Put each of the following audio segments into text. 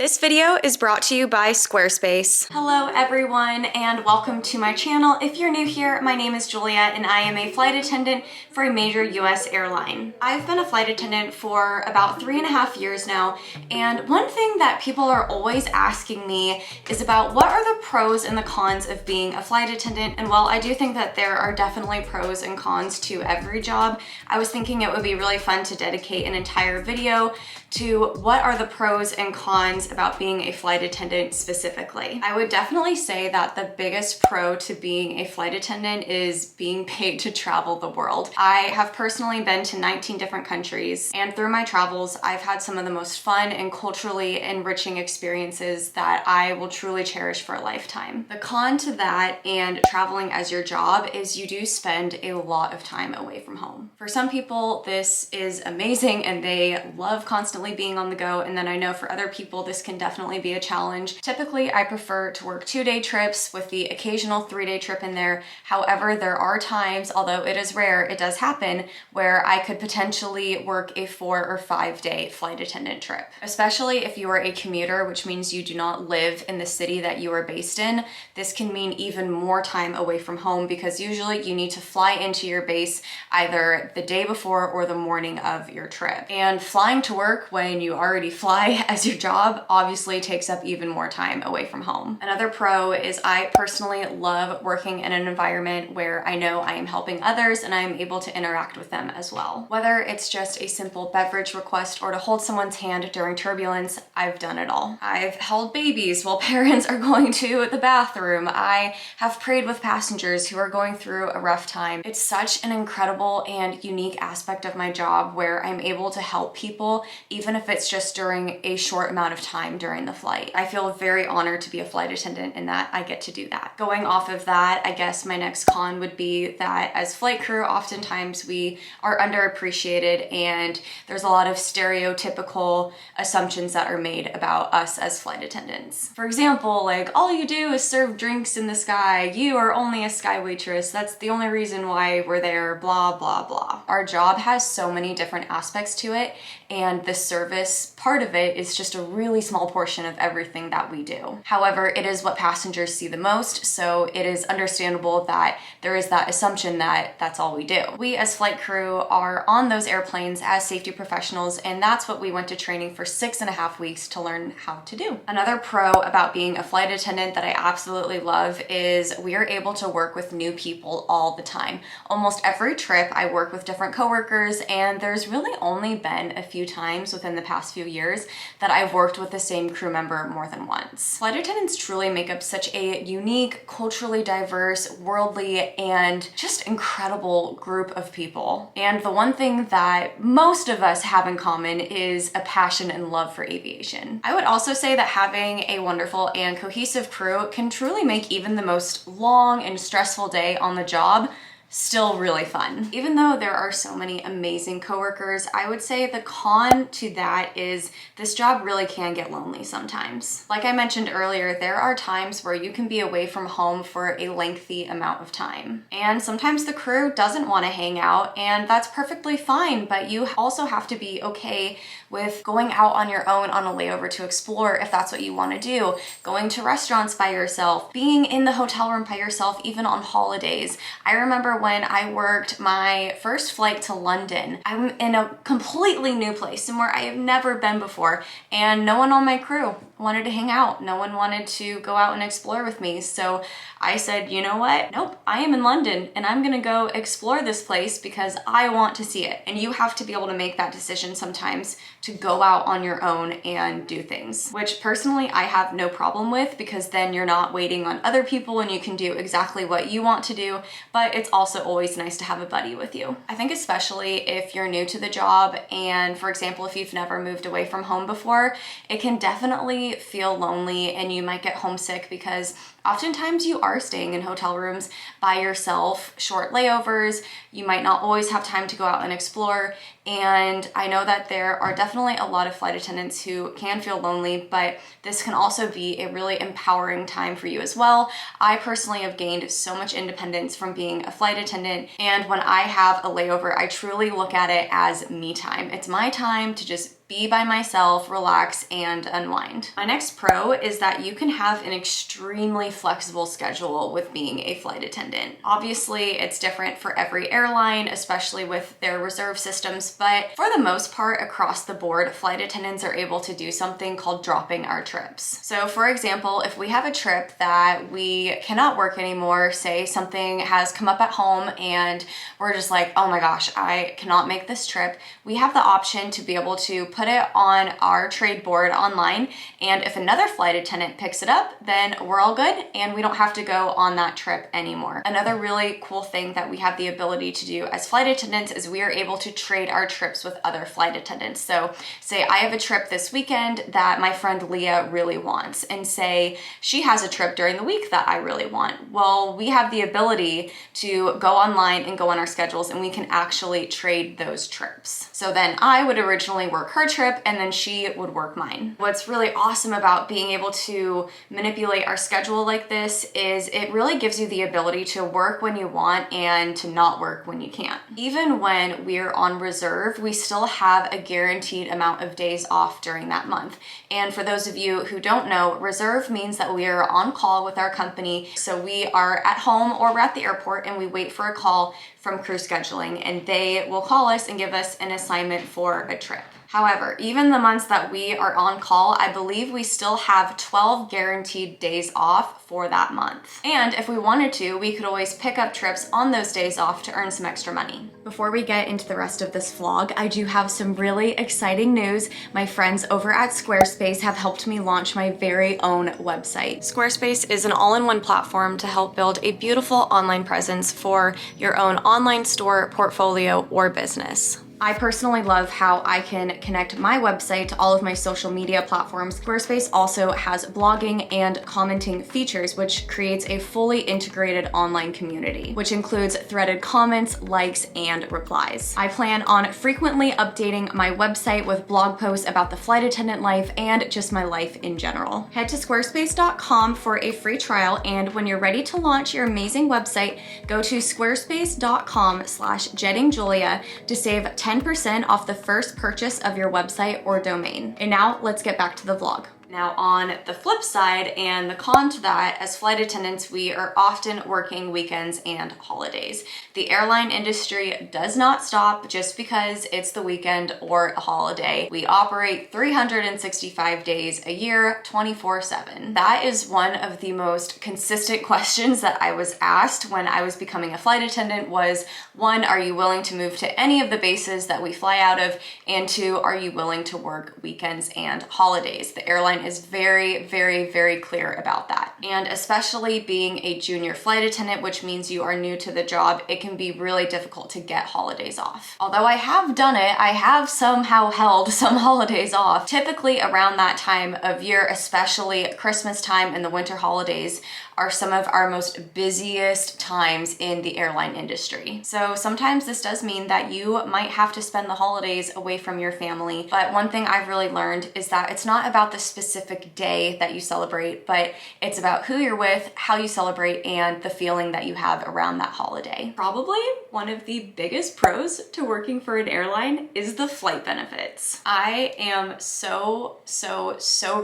This video is brought to you by Squarespace. Hello everyone and welcome to my channel. If you're new here, my name is Julia and I am a flight attendant for a major US airline. I've been a flight attendant for about 3.5 years now, and one thing that people are always asking me is about what are the pros and the cons of being a flight attendant. And while I do think that there are definitely pros and cons to every job, I was thinking it would be really fun to dedicate an entire video to what are the pros and cons about being a flight attendant specifically. I would definitely say that the biggest pro to being a flight attendant is being paid to travel the world. I have personally been to 19 different countries, and through my travels, I've had some of the most fun and culturally enriching experiences that I will truly cherish for a lifetime. The con to that and traveling as your job is you do spend a lot of time away from home. For some people, this is amazing and they love constantly being on the go, and then I know for other people this can definitely be a challenge. Typically, I prefer to work 2-day trips with the occasional 3-day trip in there. However, there are times, although it is rare, it does happen, where I could potentially work a 4 or 5-day flight attendant trip. Especially if you are a commuter, which means you do not live in the city that you are based in. This can mean even more time away from home because usually you need to fly into your base either the day before or the morning of your trip. And flying to work when you already fly as your job obviously takes up even more time away from home. Another pro is I personally love working in an environment where I know I am helping others and I am able to interact with them as well. Whether it's just a simple beverage request or to hold someone's hand during turbulence, I've done it all. I've held babies while parents are going to the bathroom. I have prayed with passengers who are going through a rough time. It's such an incredible and unique aspect of my job where I'm able to help people even if it's just during a short amount of time during the flight. I feel very honored to be a flight attendant in that I get to do that. Going off of that, I guess my next con would be that as flight crew, oftentimes we are underappreciated and there's a lot of stereotypical assumptions that are made about us as flight attendants. For example, like, all you do is serve drinks in the sky, you are only a sky waitress, that's the only reason why we're there, blah, blah, blah. Our job has so many different aspects to it, and the service part of it is just a really small portion of everything that we do. However, it is what passengers see the most, so it is understandable that there is that assumption that that's all we do. We as flight crew are on those airplanes as safety professionals, and that's what we went to training for 6.5 weeks to learn how to do. Another pro about being a flight attendant that I absolutely love is we are able to work with new people all the time. Almost every trip I work with different coworkers, and there's really only been a few times within the past few years that I've worked with the same crew member more than once. Flight attendants truly make up such a unique, culturally diverse, worldly, and just incredible group of people. And the one thing that most of us have in common is a passion and love for aviation. I would also say that having a wonderful and cohesive crew can truly make even the most long and stressful day on the job still really fun. Even though there are so many amazing coworkers, I would say the con to that is this job really can get lonely sometimes. Like I mentioned earlier, there are times where you can be away from home for a lengthy amount of time. And sometimes the crew doesn't want to hang out, and that's perfectly fine, but you also have to be okay with going out on your own on a layover to explore if that's what you want to do, going to restaurants by yourself, being in the hotel room by yourself even on holidays. I remember when I worked my first flight to London, I'm in a completely new place, somewhere I have never been before, and no one on my crew wanted to hang out. No one wanted to go out and explore with me. So I said, you know what? Nope, I am in London and I'm gonna go explore this place because I want to see it. And you have to be able to make that decision sometimes to go out on your own and do things, which personally I have no problem with because then you're not waiting on other people and you can do exactly what you want to do, but it's also always nice to have a buddy with you. I think especially if you're new to the job and, for example, if you've never moved away from home before, it can definitely feel lonely and you might get homesick because oftentimes you are staying in hotel rooms by yourself, short layovers, you might not always have time to go out and explore, and I know that there are definitely a lot of flight attendants who can feel lonely, but this can also be a really empowering time for you as well. I personally have gained so much independence from being a flight attendant, and when I have a layover, I truly look at it as me time. It's my time to just be by myself, relax, and unwind. My next pro is that you can have an extremely flexible schedule with being a flight attendant. Obviously, it's different for every airline, especially with their reserve systems, but for the most part, across the board, flight attendants are able to do something called dropping our trips. So for example, if we have a trip that we cannot work anymore, say something has come up at home and we're just like, oh my gosh, I cannot make this trip, we have the option to be able to put it on our trade board online, and if another flight attendant picks it up, then we're all good and we don't have to go on that trip anymore. Another really cool thing that we have the ability to do as flight attendants is we are able to trade our trips with other flight attendants. So say I have a trip this weekend that my friend Leah really wants, and say she has a trip during the week that I really want. Well, we have the ability to go online and go on our schedules, and we can actually trade those trips. So then I would originally work her trip and then she would work mine. What's really awesome about being able to manipulate our schedule like this is it really gives you the ability to work when you want and to not work when you can't. Even when we're on reserve, we still have a guaranteed amount of days off during that month. And for those of you who don't know, reserve means that we are on call with our company. So we are at home or we're at the airport and we wait for a call from crew scheduling, and they will call us and give us an assignment for a trip. However, even the months that we are on call, I believe we still have 12 guaranteed days off for that month. And if we wanted to, we could always pick up trips on those days off to earn some extra money. Before we get into the rest of this vlog, I do have some really exciting news. My friends over at Squarespace have helped me launch my very own website. Squarespace is an all-in-one platform to help build a beautiful online presence for your own online store, portfolio, or business. I personally love how I can connect my website to all of my social media platforms. Squarespace also has blogging and commenting features, which creates a fully integrated online community, which includes threaded comments, likes, and replies. I plan on frequently updating my website with blog posts about the flight attendant life and just my life in general. Head to squarespace.com for a free trial, and when you're ready to launch your amazing website, go to squarespace.com/jettingjulia to save 10% off the first purchase of your website or domain. And now let's get back to the vlog. Now on the flip side and the con to that, as flight attendants, we are often working weekends and holidays. The airline industry does not stop just because it's the weekend or a holiday. We operate 365 days a year, 24/7. That is one of the most consistent questions that I was asked when I was becoming a flight attendant was, one, are you willing to move to any of the bases that we fly out of? And two, are you willing to work weekends and holidays? The airline is very, very, very clear about that. And especially being a junior flight attendant, which means you are new to the job, it can be really difficult to get holidays off. Although I have done it, I have somehow held some holidays off. Typically around that time of year, especially Christmas time and the winter holidays, are some of our most busiest times in the airline industry. So sometimes this does mean that you might have to spend the holidays away from your family. But one thing I've really learned is that it's not about the specific day that you celebrate, but it's about who you're with, how you celebrate, and the feeling that you have around that holiday. Probably one of the biggest pros to working for an airline is the flight benefits. I am so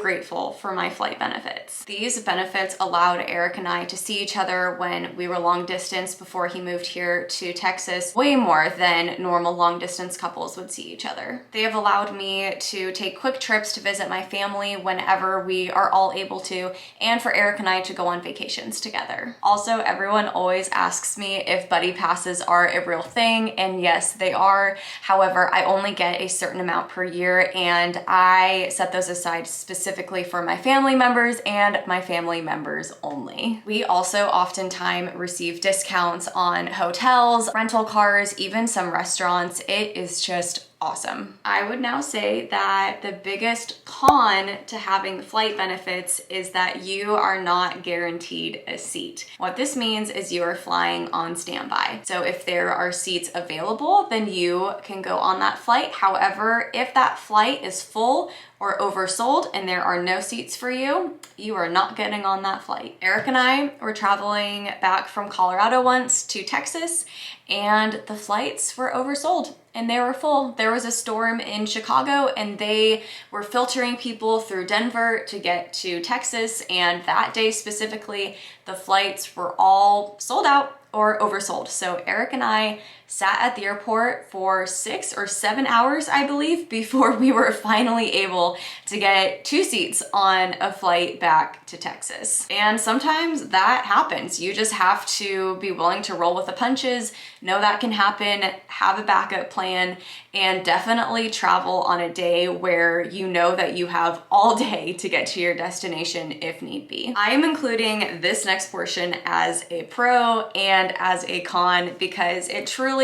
grateful for my flight benefits. These benefits allowed Eric and I to see each other when we were long distance before he moved here to Texas, way more than normal long distance couples would see each other. They have allowed me to take quick trips to visit my family whenever we are all able to, and for Eric and I to go on vacations together. Also, everyone always asks me if buddy passes are a real thing, and yes, they are. However, I only get a certain amount per year, and I set those aside specifically for my family members and my family members only. We also oftentimes receive discounts on hotels, rental cars, even some restaurants. It is just awesome. I would now say that the biggest con to having flight benefits is that you are not guaranteed a seat. What this means is you are flying on standby. So if there are seats available, then you can go on that flight. However, if that flight is full or oversold and there are no seats for you, you are not getting on that flight. Eric and I were traveling back from Colorado once to Texas, and the flights were oversold and they were full. There was a storm in Chicago and they were filtering people through Denver to get to Texas, and that day specifically, the flights were all sold out or oversold. So Eric and I sat at the airport for 6 or 7 hours, I believe, before we were finally able to get 2 seats on a flight back to Texas. And sometimes that happens. You just have to be willing to roll with the punches, know that can happen, have a backup plan, and definitely travel on a day where you know that you have all day to get to your destination if need be. I am including this next portion as a pro and as a con because it truly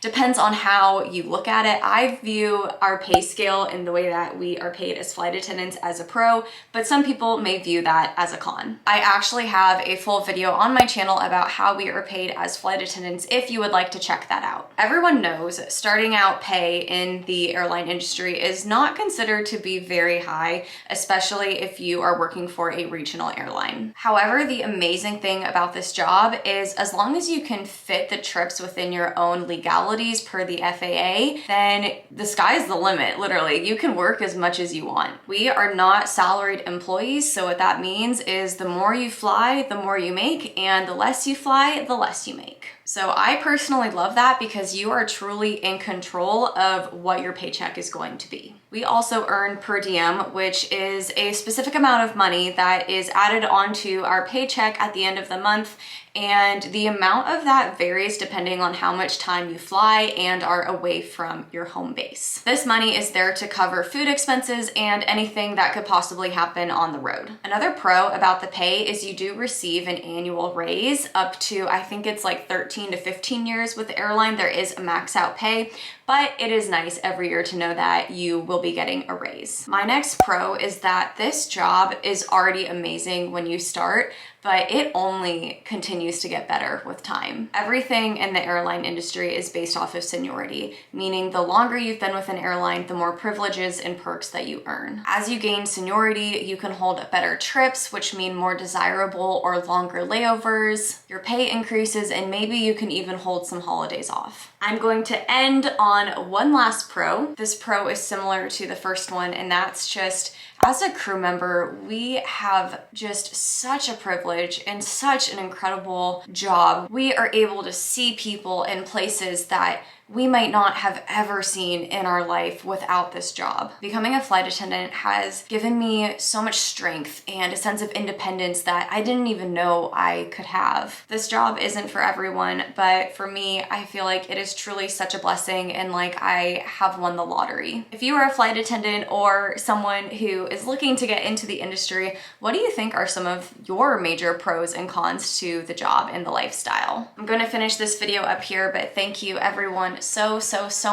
depends on how you look at it. I view our pay scale in the way that we are paid as flight attendants as a pro, but some people may view that as a con. I actually have a full video on my channel about how we are paid as flight attendants if you would like to check that out. Everyone knows starting out pay in the airline industry is not considered to be very high, especially if you are working for a regional airline. However, the amazing thing about this job is as long as you can fit the trips within your own legalities per the FAA, then the sky's the limit, literally. You can work as much as you want. We are not salaried employees, so what that means is the more you fly, the more you make, and the less you fly, the less you make. So I personally love that because you are truly in control of what your paycheck is going to be. We also earn per diem, which is a specific amount of money that is added onto our paycheck at the end of the month, and the amount of that varies depending on how much time you fly and are away from your home base. This money is there to cover food expenses and anything that could possibly happen on the road. Another pro about the pay is you do receive an annual raise up to, I think it's like 13 to 15 years with the airline. There is a max out pay, but it is nice every year to know that you will be getting a raise. My next pro is that this job is already amazing when you start, but it only continues to get better with time. Everything in the airline industry is based off of seniority, meaning the longer you've been with an airline, the more privileges and perks that you earn. As you gain seniority, you can hold better trips, which mean more desirable or longer layovers. Your pay increases, and maybe you can even hold some holidays off. I'm going to end on one last pro. This pro is similar to the first one, and that's just as a crew member, we have just such a privilege and such an incredible job. We are able to see people in places that we might not have ever seen in our life without this job. Becoming a flight attendant has given me so much strength and a sense of independence that I didn't even know I could have. This job isn't for everyone, but for me, I feel like it is truly such a blessing and like I have won the lottery. If you are a flight attendant or someone who is looking to get into the industry, what do you think are some of your major pros and cons to the job and the lifestyle? I'm going to finish this video up here, but thank you everyone so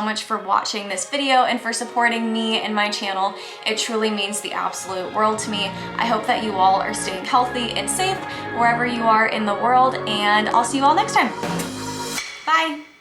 much for watching this video and for supporting me and my channel. It truly means the absolute world to me. I hope that you all are staying healthy and safe wherever you are in the world, and I'll see you all next time. Bye!